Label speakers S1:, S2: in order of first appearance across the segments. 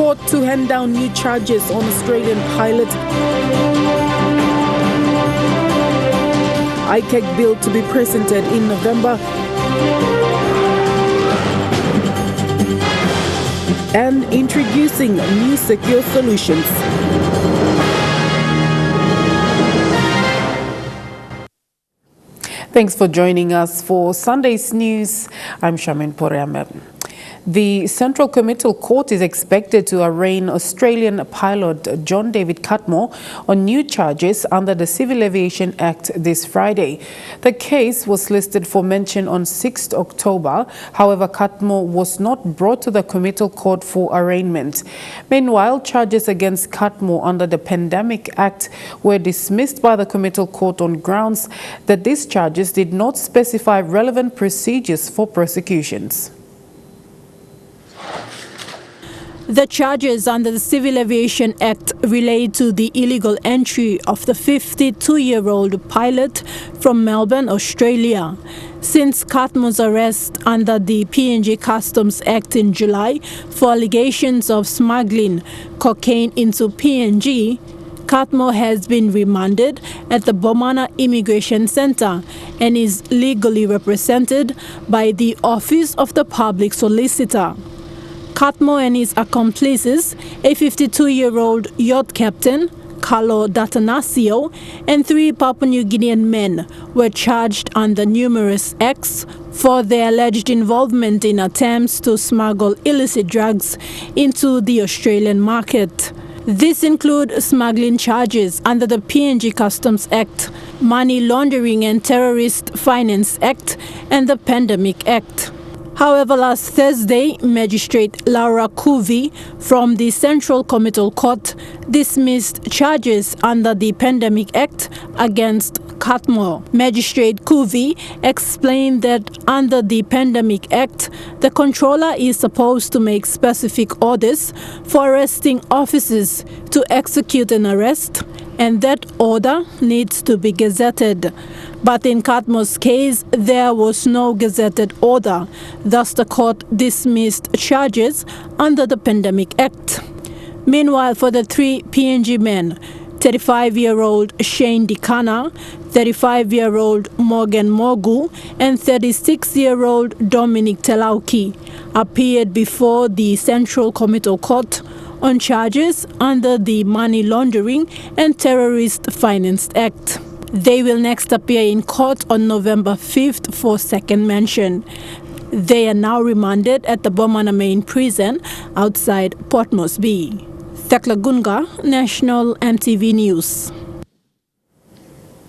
S1: Court to hand down new charges on Australian pilot. ICAC Bill to be presented in November. And introducing new secure solutions. Thanks for joining us for Sunday's news. I'm Shamin Poreamer. The Central Committal Court is expected to arraign Australian pilot John David Cutmore on new charges under the Civil Aviation Act this Friday. The case was listed for mention on 6 October. However, Cutmore was not brought to the Committal Court for arraignment. Meanwhile, charges against Cutmore under the Pandemic Act were dismissed by the Committal Court on grounds that these charges did not specify relevant procedures for prosecutions.
S2: The charges under the Civil Aviation Act relate to the illegal entry of the 52-year-old pilot from Melbourne, Australia. Since Cutmore's arrest under the PNG Customs Act in July for allegations of smuggling cocaine into PNG, Cutmore has been remanded at the Bomana Immigration Centre and is legally represented by the Office of the Public Solicitor. Cutmore and his accomplices, a 52-year-old yacht captain, Carlo D'Atanasio, and 3 Papua New Guinean men were charged under numerous acts for their alleged involvement in attempts to smuggle illicit drugs into the Australian market. These include smuggling charges under the PNG Customs Act, Money Laundering and Terrorist Finance Act, and the Pandemic Act. However, last Thursday, Magistrate Laura Cuvey from the Central Committal Court dismissed charges under the Pandemic Act against Cutmore. Magistrate Cuvey explained that under the Pandemic Act, the controller is supposed to make specific orders for arresting officers to execute an arrest, and that order needs to be gazetted. But in Cutmore's case, there was no gazetted order. Thus, the court dismissed charges under the Pandemic Act. Meanwhile, for the 3 PNG men, 35-year-old Shane Dikana, 35-year-old Morgan Mogu, and 36-year-old Dominic Telauki appeared before the Central Committal Court on charges under the Money Laundering and Terrorist Finance Act. They will next appear in court on November 5th for second mention. They are now remanded at the Bomana Main Prison outside Port Moresby. Thekla Gunga, National EMTV News.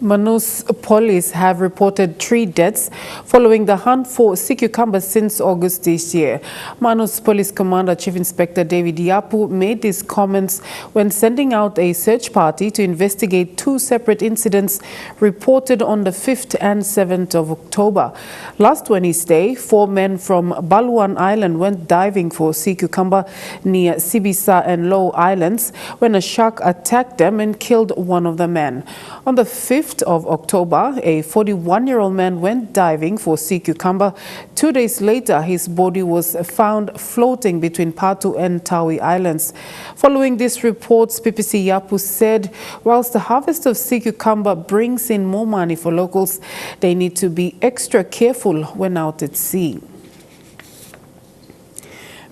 S1: Manus police have reported 3 deaths following the hunt for sea cucumbers since August this year. Manus Police Commander Chief Inspector David Yapu made these comments when sending out a search party to investigate 2 separate incidents reported on the 5th and 7th of October. Last Wednesday, 4 men from Baluan Island went diving for sea cucumber near Sibisa and Low Islands when a shark attacked them and killed one of the men. On the 5th of October, a 41-year-old man went diving for sea cucumber. 2 days later, his body was found floating between Patu and Tawi Islands. Following these reports, PPC Yapu said, whilst the harvest of sea cucumber brings in more money for locals, they need to be extra careful when out at sea.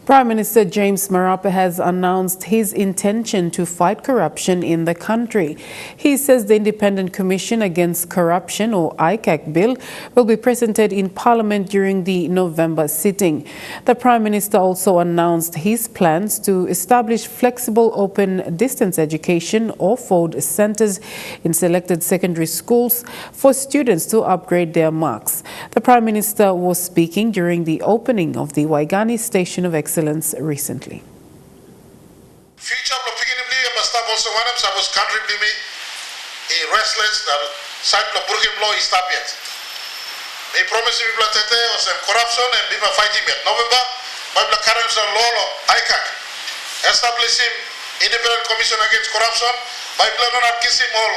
S1: Prime Minister James Marape has announced his intention to fight corruption in the country. He says the Independent Commission Against Corruption, or ICAC Bill, will be presented in Parliament during the November sitting. The Prime Minister also announced his plans to establish flexible open distance education or FODE centres in selected secondary schools for students to upgrade their marks. The Prime Minister was speaking during the opening of the Waigani Station of Excellence recently.
S3: Future beginning basta also one of suppose country be a restless side of Burgim law is stop yet. They promise people tete or some corruption and people fighting yet. November, by the current law ICAC establishing Independent Commission Against Corruption by plan on kissing all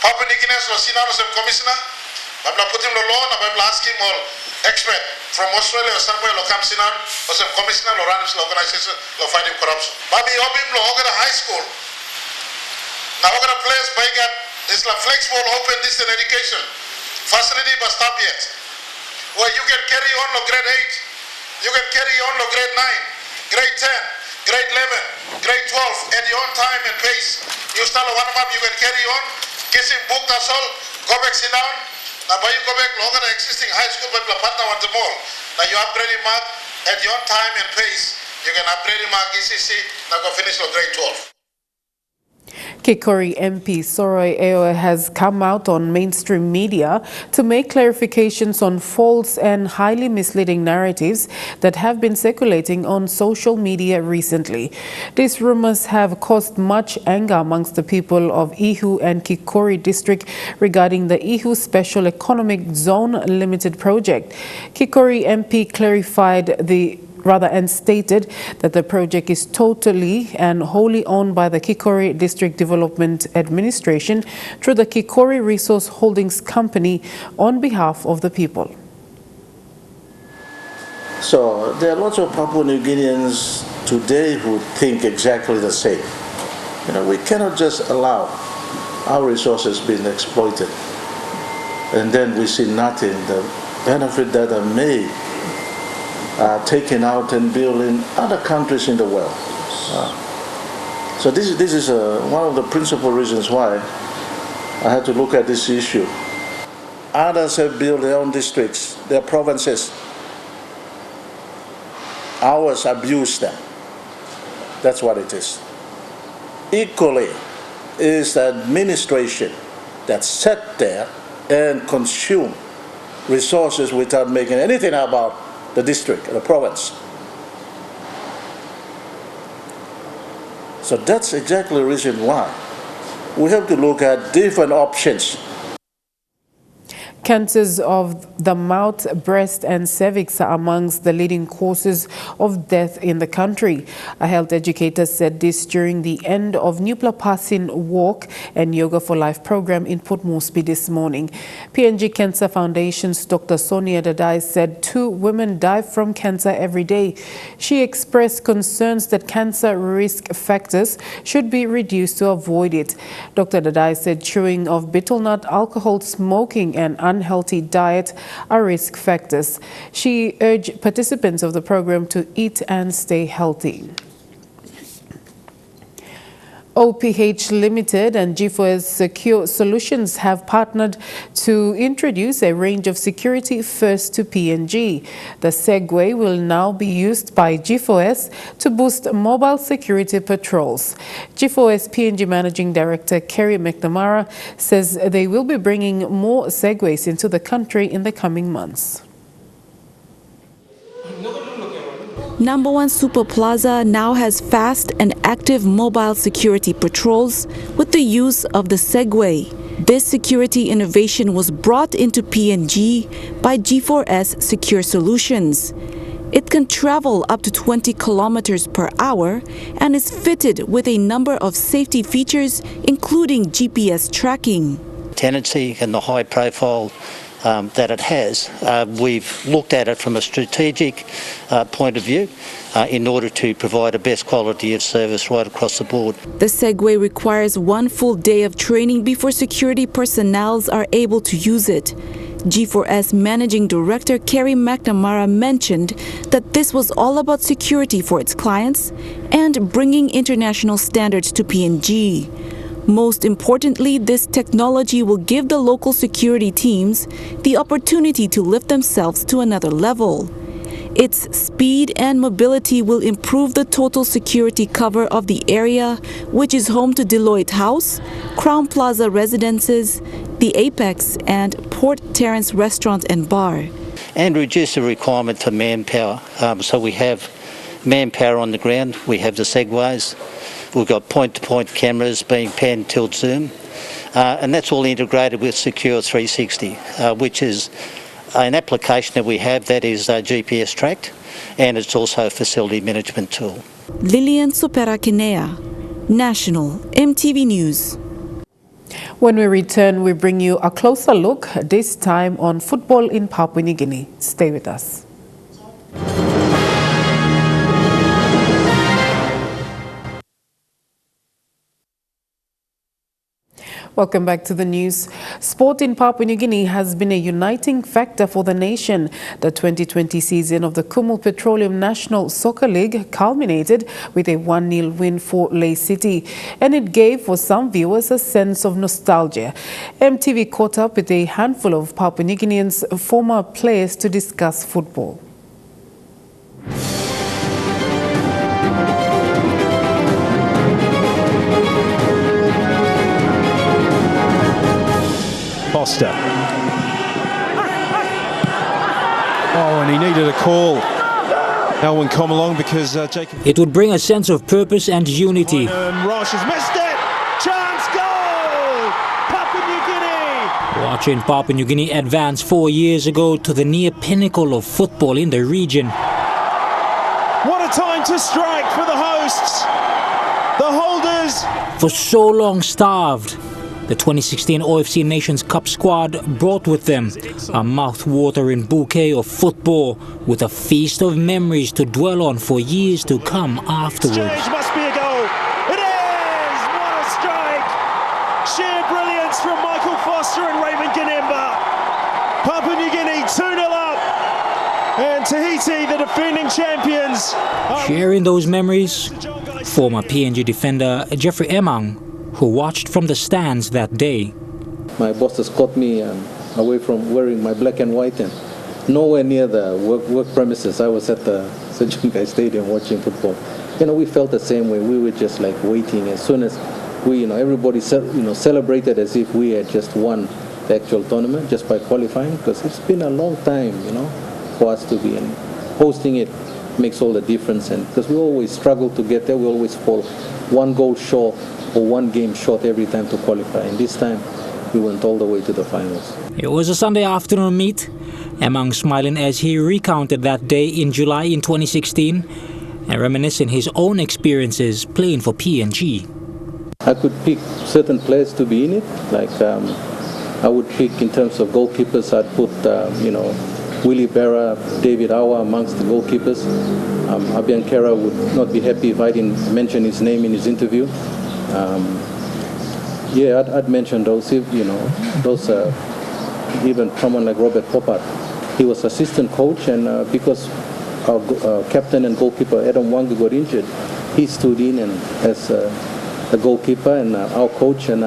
S3: Papua New Guineans or Sinanos and Commissioner, by putting the law and by asking all expert from Australia or somewhere lo come sinan or some commissioner or runs organization lo fighting corruption. Babi obim lo ogara high school. Now ogara place by get this la flexible open distance education facility but stop yet. Where you can carry on lo grade 8, you can carry on lo grade 9, grade 10, grade 11, grade 12 at your own time and pace. You start one up, you can carry on, kissing book that's all, go back sit down. Now by you go back longer than existing high school but la partner want them all. Now you upgrade your mark at your own time and pace. You can upgrade your mark ECC, now go finish lo grade 12.
S1: Kikori MP Soroy Eoe has come out on mainstream media to make clarifications on false and highly misleading narratives that have been circulating on social media recently. These rumors have caused much anger amongst the people of Ihu and Kikori district regarding the Ihu Special Economic Zone Limited project. Kikori MP clarified and stated that the project is totally and wholly owned by the Kikori District Development Administration through the Kikori Resource Holdings Company on behalf of the people.
S4: So there are lots of Papua New Guineans today who think exactly the same. We cannot just allow our resources being exploited and then we see nothing, the benefit that are made taken out and built in other countries in the world. So this is one of the principal reasons why I had to look at this issue. Others have built their own districts, their provinces. Ours abuse them. That's what it is. Equally is the administration that sat there and consumed resources without making anything about the district, the province. So that's exactly the reason why we have to look at different options.
S1: Cancers of the mouth, breast and cervix are amongst the leading causes of death in the country. A health educator said this during the end of Nupla Passing Walk and Yoga for Life program in Port Moresby this morning. PNG Cancer Foundation's Dr. Sonia Dadai said 2 women die from cancer every day. She expressed concerns that cancer risk factors should be reduced to avoid it. Dr. Dadai said chewing of betel nut, alcohol, smoking and unhealthy diet are risk factors. She urged participants of the program to eat and stay healthy. OPH Limited and G4S Secure Solutions have partnered to introduce a range of security first to PNG. The Segway will now be used by G4S to boost mobile security patrols. G4S PNG Managing Director Kerry McNamara says they will be bringing more Segways into the country in the coming months.
S5: Number 1 Super Plaza now has fast and active mobile security patrols with the use of the Segway. This security innovation was brought into PNG by G4S Secure Solutions. It can travel up to 20 kilometers per hour and is fitted with a number of safety features, including GPS tracking.
S6: Tendency and the high profile that it has, we've looked at it from a strategic point of view in order to provide a best quality of service right across the board.
S5: The Segway requires 1 full day of training before security personnel are able to use it. G4S Managing Director Kerry McNamara mentioned that this was all about security for its clients and bringing international standards to PNG. Most importantly, this technology will give the local security teams the opportunity to lift themselves to another level. Its speed and mobility will improve the total security cover of the area, which is home to Deloitte House, Crown Plaza Residences, the Apex, and Port Terrace Restaurant and Bar.
S6: And reduce the requirement for manpower. So we have manpower on the ground, we have the Segways. We've got point-to-point cameras being pan, tilt, zoom, and that's all integrated with Secure 360, which is an application that we have that is GPS tracked, and it's also a facility management tool.
S5: Lilian Sopera-Kinea, National EMTV News.
S1: When we return, we bring you a closer look, this time on football in Papua New Guinea. Stay with us. Welcome back to the news. Sport in Papua New Guinea has been a uniting factor for the nation. The 2020 season of the Kumul Petroleum National Soccer League culminated with a 1-0 win for Ley City, and it gave for some viewers a sense of nostalgia. EMTV caught up with a handful of Papua New Guineans' former players to discuss football.
S7: Foster. Oh, and he needed a call. No one come along because Jacob...
S8: It would bring a sense of purpose and unity.
S7: And Rosh has missed it! Chance goal! Papua New Guinea!
S8: Watching Papua New Guinea advance 4 years ago to the near pinnacle of football in the region.
S7: What a time to strike for the hosts! The holders!
S8: For so long starved, the 2016 OFC Nations Cup squad brought with them a mouth-watering bouquet of football with a feast of memories to dwell on for years to come afterwards.
S7: Exchange must be a goal. It is! What a strike! Sheer brilliance from Michael Foster and Raymond Ganimba. Papua New Guinea 2-0 up. And Tahiti, the defending champions.
S8: Sharing those memories, former PNG defender Jeffrey Emang, who watched from the stands that day.
S9: My bosses caught me away from wearing my black and white and nowhere near the work premises. I was at the Sejungai Stadium watching football. We felt the same way. We were just like waiting. As soon as we, everybody celebrated as if we had just won the actual tournament just by qualifying, because it's been a long time, for us to be in. Hosting it makes all the difference, and because we always struggle to get there, we always fall one goal short or one game short every time to qualify, and this time we went all the way to the finals.
S8: It was a Sunday afternoon meet, Emang smiling as he recounted that day in July in 2016 and reminiscing his own experiences playing for PNG.
S9: I could pick certain players to be in it, like I would pick in terms of goalkeepers. I'd put Willie Berra, David Awa amongst the goalkeepers. Abian Kera would not be happy if I didn't mention his name in his interview. I'd mention those, those even someone like Robert Poppard. He was assistant coach, and because our captain and goalkeeper Adam Wangu got injured, he stood in and as the goalkeeper and our coach, and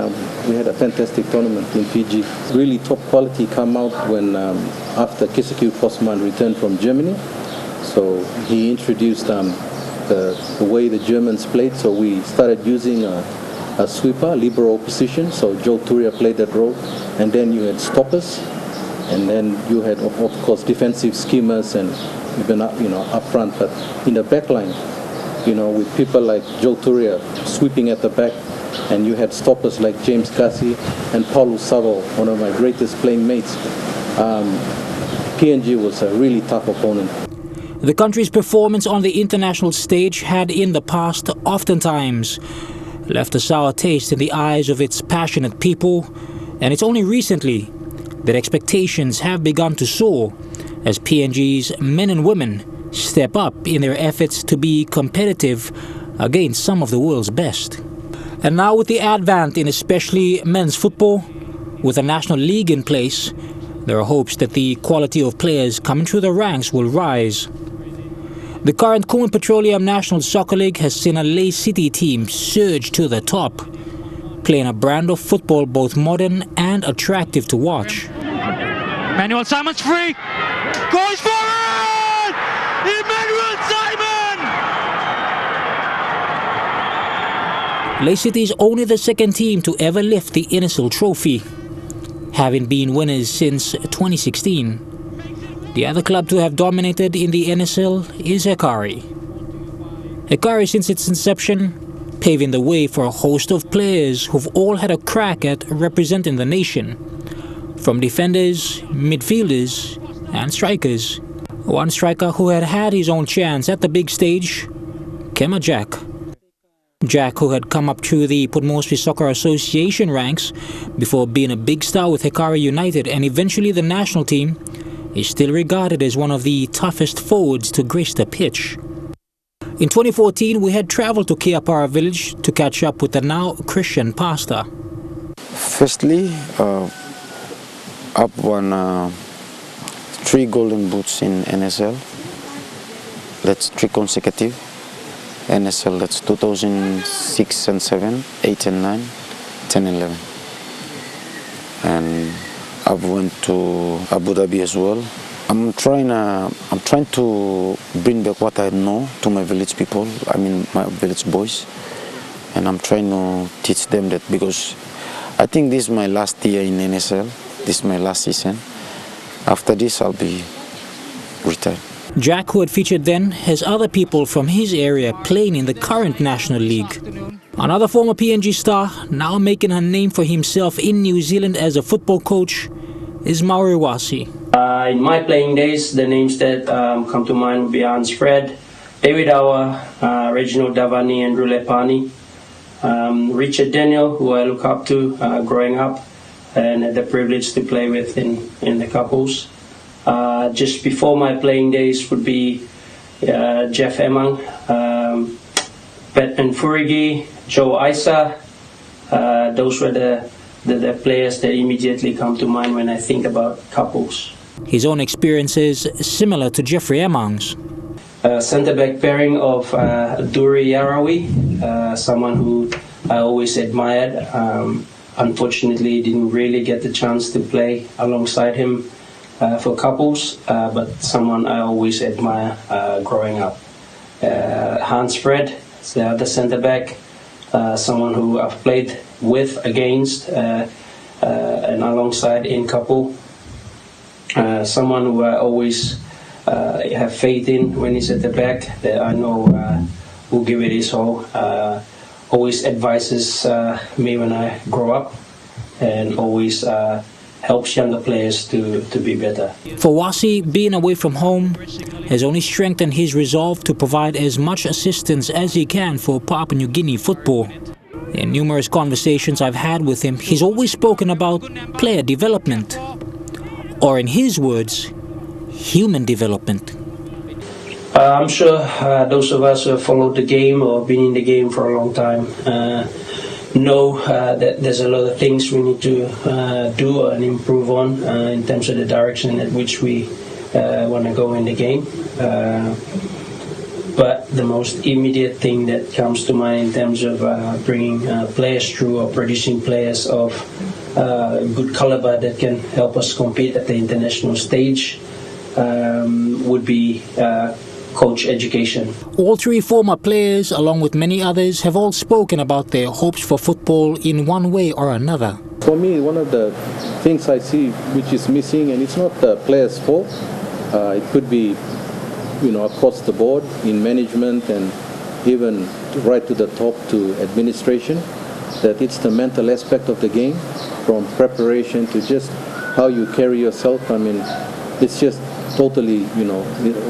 S9: we had a fantastic tournament in Fiji. Really top quality come out when after Kisakiu Postman returned from Germany. So he introduced the way the Germans played, so we started using a sweeper, libero position, so Joe Turia played that role, and then you had stoppers, and then you had of course defensive schemers and even up front, but in the back line, with people like Joe Turia sweeping at the back, and you had stoppers like James Gassi and Paulo Savo, one of my greatest playing mates. PNG was a really tough opponent.
S8: The country's performance on the international stage had in the past oftentimes left a sour taste in the eyes of its passionate people, and it's only recently that expectations have begun to soar as PNG's men and women step up in their efforts to be competitive against some of the world's best. And now with the advent in especially men's football, with a national league in place, there are hopes that the quality of players coming through the ranks will rise. The current Kumul Petroleum National Soccer League has seen a Ley City team surge to the top, playing a brand of football both modern and attractive to watch.
S10: Emmanuel Simon's free, goes for it! Emmanuel Simon!
S8: Ley City is only the second team to ever lift the NSL trophy, having been winners since 2016. The other club to have dominated in the NSL is Hekari. Hekari, since its inception, paving the way for a host of players who've all had a crack at representing the nation, from defenders, midfielders, and strikers. One striker who had his own chance at the big stage, Kema Jack. Jack, who had come up through the Port Moresby Soccer Association ranks before being a big star with Hekari United and eventually the national team, is still regarded as one of the toughest forwards to grace the pitch. In 2014, we had traveled to Kiapara village to catch up with the now Christian pastor.
S11: Firstly, I've won 3 golden boots in NSL. That's 3 consecutive. NSL, that's 2006 and 7, 8 and 9, 10 and 11. And I've went to Abu Dhabi as well. I'm trying to bring back what I know to my village people, my village boys. And I'm trying to teach them that, because I think this is my last year in NSL. This is my last season. After this, I'll be retired.
S8: Jack, who had featured then, has other people from his area playing in the current National League. Another former PNG star, now making a name for himself in New Zealand as a football coach, is Mauri Wasi.
S12: In my playing days, the names that come to mind would be Hans Fred, David Awa, Reginald Davani, and Rulepani. Richard Daniel, who I look up to growing up and had the privilege to play with in the couples. Just before my playing days would be Jeff Emang, Batman Furigi, Joe Isa. Those were the players that immediately come to mind when I think about couples.
S8: His own experiences similar to Jeffrey Emang's.
S12: Centre-back pairing of Duri Yarawi, someone who I always admired. Unfortunately, didn't really get the chance to play alongside him for couples, but someone I always admire growing up. Hans Fred, the other centre-back, someone who I've played with, against, and alongside in couple. Someone who I always have faith in when he's at the back, that I know will give it his all. Always advises me when I grow up, and always helps younger players to be better.
S8: For Wasi, being away from home has only strengthened his resolve to provide as much assistance as he can for Papua New Guinea football. In numerous conversations I've had with him, he's always spoken about player development, or in his words, human development.
S12: I'm sure those of us who have followed the game or been in the game for a long time know that there's a lot of things we need to do and improve on in terms of the direction at which we want to go in the game. But the most immediate thing that comes to mind in terms of bringing players through or producing players of good caliber that can help us compete at the international stage would be coach education.
S8: All 3 former players, along with many others, have all spoken about their hopes for football in one way or another.
S9: For me, one of the things I see which is missing, and it's not the players' fault, it could be across the board in management and even right to the top to administration, that it's the mental aspect of the game, from preparation to just how you carry yourself. It's just totally,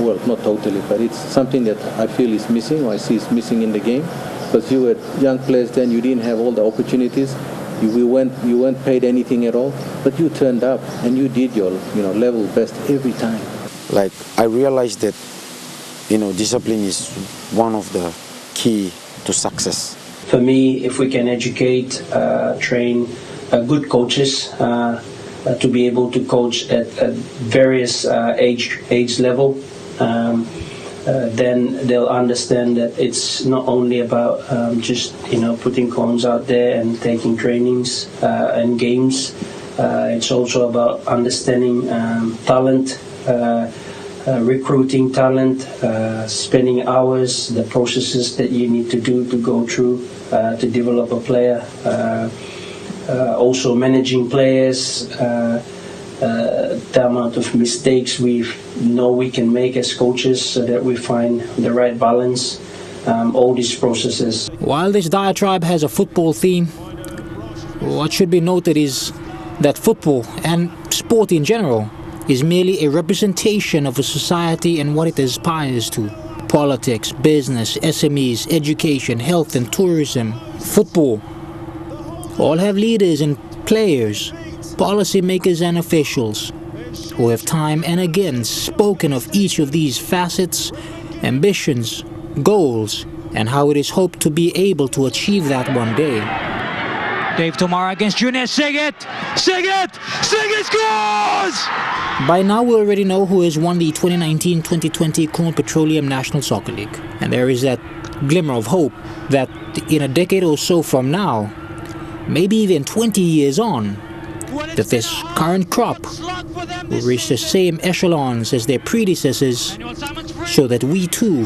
S9: well, not totally, but it's something that I feel is missing, or I see is missing in the game. Because you were young players then, you didn't have all the opportunities. You weren't paid anything at all, but you turned up and you did your level best every time.
S11: Like, I realized that discipline is one of the key to success.
S12: For me, if we can educate, train good coaches to be able to coach at various age level, then they'll understand that it's not only about just putting cones out there and taking trainings and games. It's also about understanding talent, recruiting talent, spending hours, the processes that you need to do to go through to develop a player. Also managing players, the amount of mistakes we can make as coaches, so that we find the right balance, all these processes.
S8: While this diatribe has a football theme, what should be noted is that football, and sport in general, is merely a representation of a society and what it aspires to. Politics, business, SMEs, education, health and tourism, football, all have leaders and players, policymakers and officials. who have time and again spoken of each of these facets, ambitions, goals, and how it is hoped to be able to achieve that one day.
S10: Dave Tomara against Junior Sigget! Sigget! Sigget scores!
S8: By now we already know who has won the 2019-2020 Kumul Petroleum National Soccer League. And there is that glimmer of hope that in a decade or so from now, maybe even 20 years on, that this current crop will reach the same echelons as their predecessors, so that we too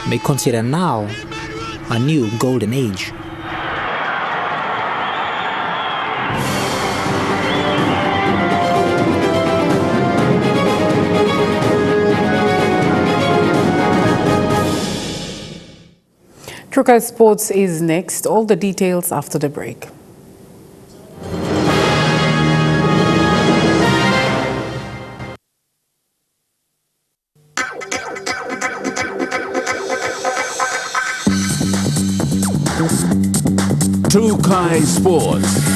S8: may consider now a new golden age.
S1: Trukai Sports is next. All the details after the break.
S13: Trukai Sports.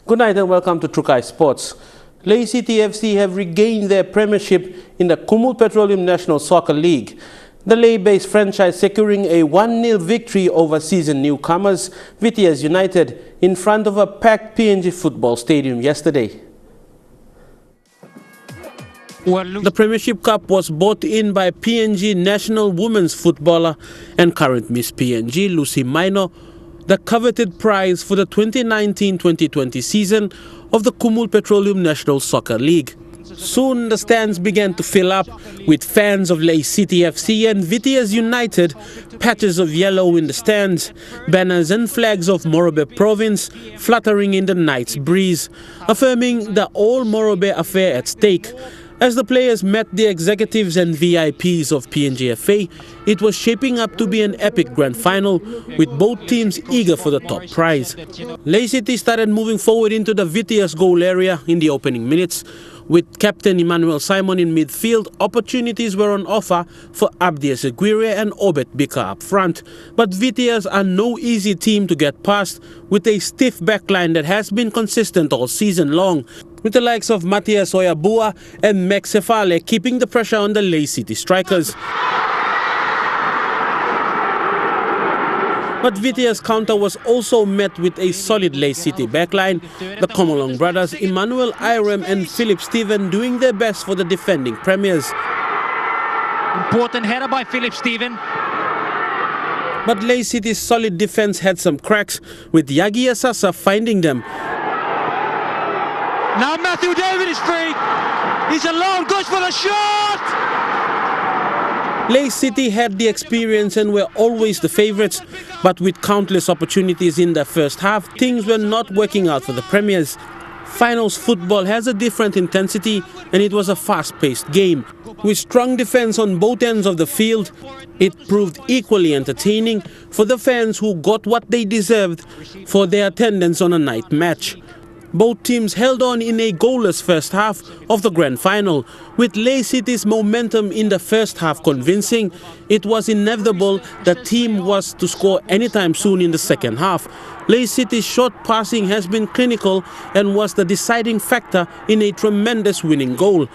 S14: Good night and welcome to Trukai Sports. Lay City FC have regained their premiership in the Kumul Petroleum National Soccer League. The Lay-based franchise securing a 1-0 victory over season newcomers Vitias United in front of a packed PNG football stadium yesterday. The Premiership Cup was bought in by PNG national women's footballer and current Miss PNG Lucy Maino, the coveted prize for the 2019-2020 season of the Kumul Petroleum National Soccer League. Soon the stands began to fill up with fans of Lay City FC and Vitias United, patches of yellow in the stands, banners and flags of Morobe province fluttering in the night's breeze, affirming the all Morobe affair at stake. As the players met the executives and VIPs of PNGFA, it was shaping up to be an epic grand final, with both teams eager for the top prize. Lay City started moving forward into the Vitias goal area in the opening minutes. With Captain Emmanuel Simon in midfield, opportunities were on offer for Abdias Aguirre and Obet Bika up front. But Vitias are no easy team to get past, with a stiff backline that has been consistent all season long, with the likes of Matias Oyabua and Max Sefale keeping the pressure on the Lay City strikers. But Vitias' counter was also met with a solid Lay City backline, the Komolong brothers Emmanuel Irem and Philip Stephen doing their best for the defending premiers.
S10: Important header by Philip Stephen.
S14: But Lay City's solid defense had some cracks, with Yagi Asasa finding them.
S10: Now Matthew David is free. He's alone, goes for the shot!
S14: Lay City had the experience and were always the favourites, but with countless opportunities in the first half, things were not working out for the Premiers. Finals football has a different intensity, and it was a fast-paced game. With strong defence on both ends of the field, it proved equally entertaining for the fans who got what they deserved for their attendance on a night match. Both teams held on in a goalless first half of the grand final. With Lay City's momentum in the first half convincing, it was inevitable the team was to score anytime soon in the second half. Lay City's short passing has been clinical and was the deciding factor in a tremendous winning goal.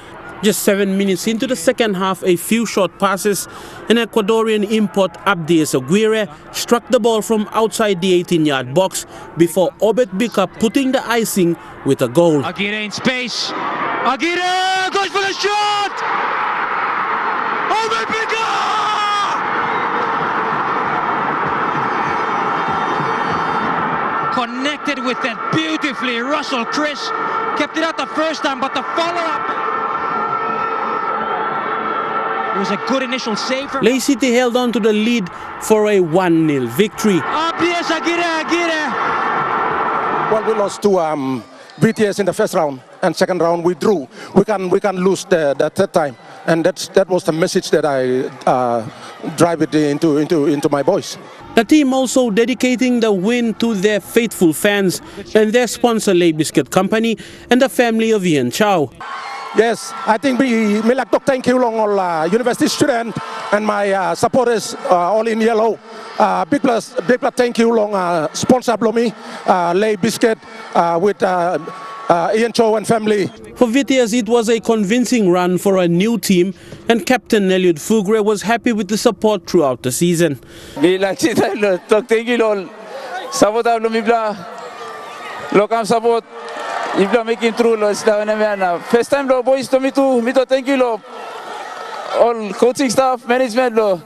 S14: Just 7 minutes into the second half, a few short passes, an Ecuadorian import Abdias Aguirre struck the ball from outside the 18-yard box before Obet Bika putting the icing with a goal.
S10: Aguirre in space. Aguirre goes for the shot! Obet Bika! Connected with that beautifully. Russell Chris kept it out the first time, but the follow-up. It was a good initial save for
S14: Lay City held on to the lead for a 1-0 victory.
S10: Abdias Aguirre.
S15: Well, we lost to BTS in the first round, and second round we drew. We can lose the third time, and that was the message that I drive it into my boys.
S14: The team also dedicating the win to their faithful fans and their sponsor Lay Biscuit Company and the family of Ian Chow.
S15: Yes, I think me like to thank you long all university student and my supporters all in yellow big plus thank you long sponsor Blomi, Lay Biscuit with Ian Cho and family.
S14: For VTS, it was a convincing run for a new team, and Captain Eliud Fugre was happy with the support throughout the season.
S16: Thank you, Lord. Support of Lumibla. Lokam support. Ibla making through, Lord. First time, Lord, boys, to me too. Thank you, Lord. All coaching staff, management, Lord.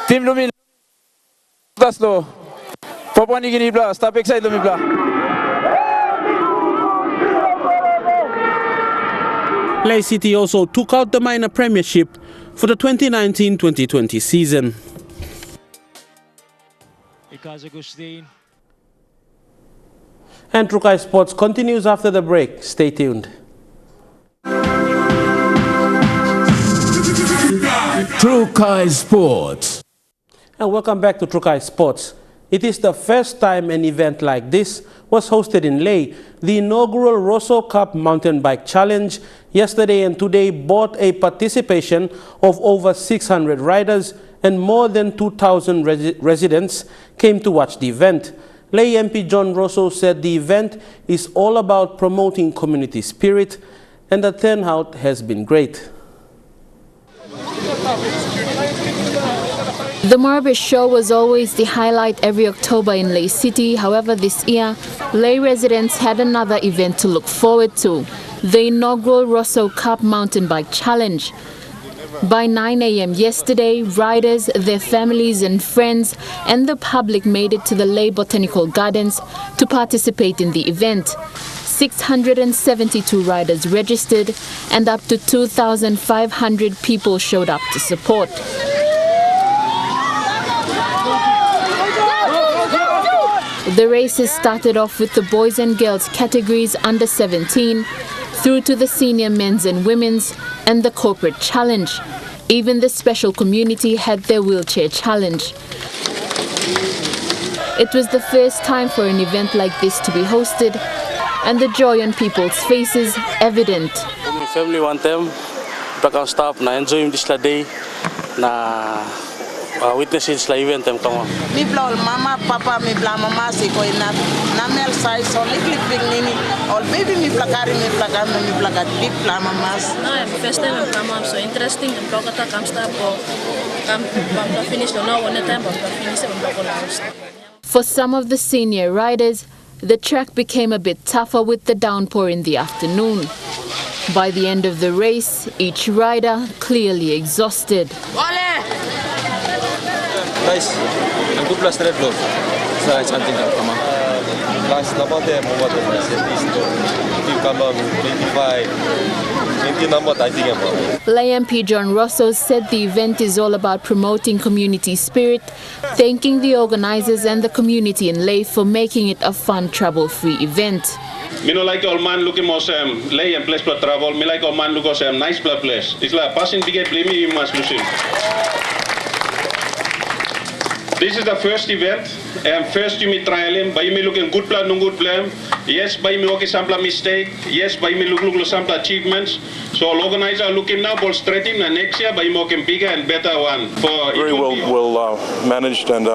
S16: Team Lumibla. That's Lord. Papua New Guinea, Bla. Stop excited, Lumibla.
S14: Lay City also took out the minor premiership for the 2019-2020 season. And Trukai Sports continues after the break. Stay tuned.
S13: Trukai Sports.
S14: And welcome back to Trukai Sports. It is the first time an event like this was hosted in Lay. The inaugural Rosso Cup Mountain Bike Challenge yesterday and today brought a participation of over 600 riders, and more than 2,000 residents came to watch the event. Lay MP John Rosso said the event is all about promoting community spirit, and the turnout has been great.
S17: The Marbe Show was always the highlight every October in Lay City. However, this year, Lay residents had another event to look forward to, the inaugural Rosso Cup Mountain Bike Challenge. By 9 a.m. yesterday, riders, their families and friends, and the public made it to the Lay Botanical Gardens to participate in the event. 672 riders registered, and up to 2,500 people showed up to support. The races started off with the boys and girls categories under 17, through to the senior men's and women's, and the corporate challenge. Even the special community had their wheelchair challenge. It was the first time for an event like this to be hosted, and the joy on people's faces evident.
S18: My family want them to stop na enjoy this day na witnesses la event them come on.
S19: Mi bla mama papa mi bla mama si ko ina na mel size so little big nini all baby mi bla kari mi bla kami mi bla kat big bla mamas.
S20: No, first time I'm come so interesting and block attack come stop go come finish no one time but finish and block last.
S17: For some of the senior riders, the track became a bit tougher with the downpour in the afternoon. By the end of the race, each rider clearly exhausted.
S21: Guys, ang good plus red blood. Sa something come on. Last about them over the if come on 25 20 number I think about.
S17: Lay MP John Rosso said the event is all about promoting community spirit, thanking the organizers and the community in Lay for making it a fun, trouble-free event.
S22: Me no like all man looking more Lay and place for travel. Me like all man look nice place. It's like passing big me must lose. This is the first event, and first you me trial by me looking good plan, no good plan. Yes, by me okay sample mistake. Yes, by me look sample achievements. So organizer looking now ball straighting, and next year by me okay bigger and better one. For
S23: very well managed, and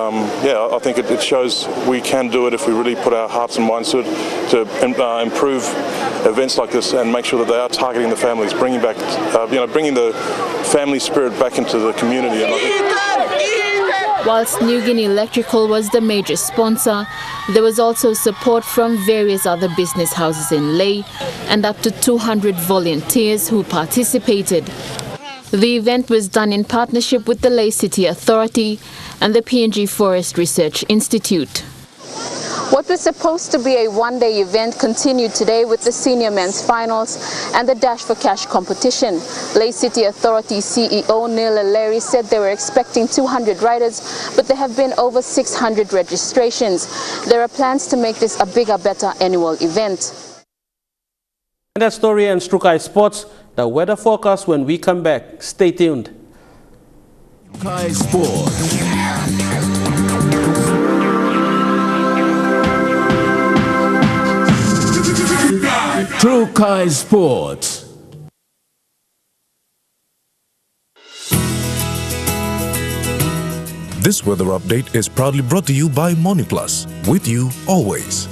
S23: yeah, I think it shows we can do it if we really put our hearts and minds to it to improve events like this and make sure that they are targeting the families, bringing back, bringing the family spirit back into the community. And I think
S17: whilst New Guinea Electrical was the major sponsor, there was also support from various other business houses in Lay and up to 200 volunteers who participated. The event was done in partnership with the Lay City Authority and the PNG Forest Research Institute. What was supposed to be a one-day event continued today with the senior men's finals and the Dash for Cash competition. Lay City Authority CEO Neil Larry said they were expecting 200 riders, but there have been over 600 registrations. There are plans to make this a bigger, better annual event.
S14: And that story ends Trukai Sports. The weather forecast when we come back. Stay tuned.
S13: Trukai Sports. Trukai Sports.
S2: This weather update is proudly brought to you by MoneyPlus, with you always.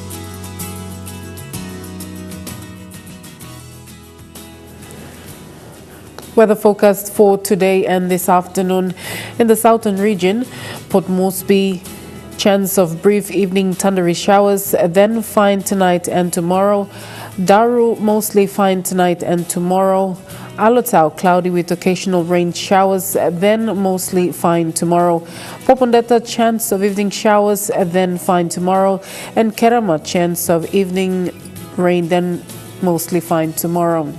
S1: Weather forecast for today and this afternoon. In the southern region, Port Moresby, chance of brief evening thundery showers, then fine tonight and tomorrow. Daru, mostly fine tonight and tomorrow. Alotau, cloudy with occasional rain showers, then mostly fine tomorrow. Popondetta, chance of evening showers, then fine tomorrow. And Kerama, chance of evening rain, then mostly fine tomorrow.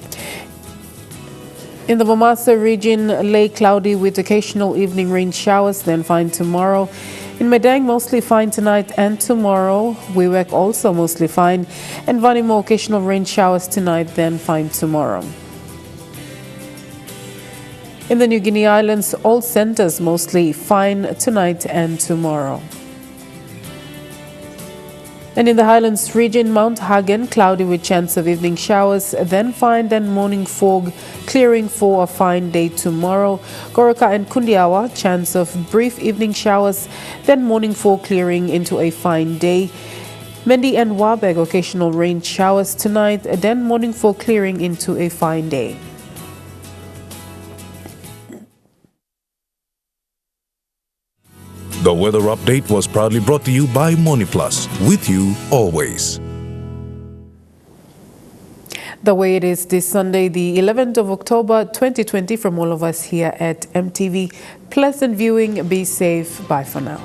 S1: In the Momasa region, Lake cloudy with occasional evening rain showers, then fine tomorrow. In Medang, mostly fine tonight and tomorrow. Wewak also mostly fine. And Vanimo, occasional rain showers tonight, then fine tomorrow. In the New Guinea Islands, all centers mostly fine tonight and tomorrow. And in the Highlands region, Mount Hagen, cloudy with chance of evening showers, then fine, then morning fog, clearing for a fine day tomorrow. Goroka and Kundiawa, chance of brief evening showers, then morning fog, clearing into a fine day. Mendi and Wabeg, occasional rain showers tonight, then morning fog, clearing into a fine day.
S2: The weather update was proudly brought to you by MoneyPlus, with you always.
S1: The way it is this Sunday, the 11th of October 2020, from all of us here at MTV. Pleasant viewing, be safe, bye for now.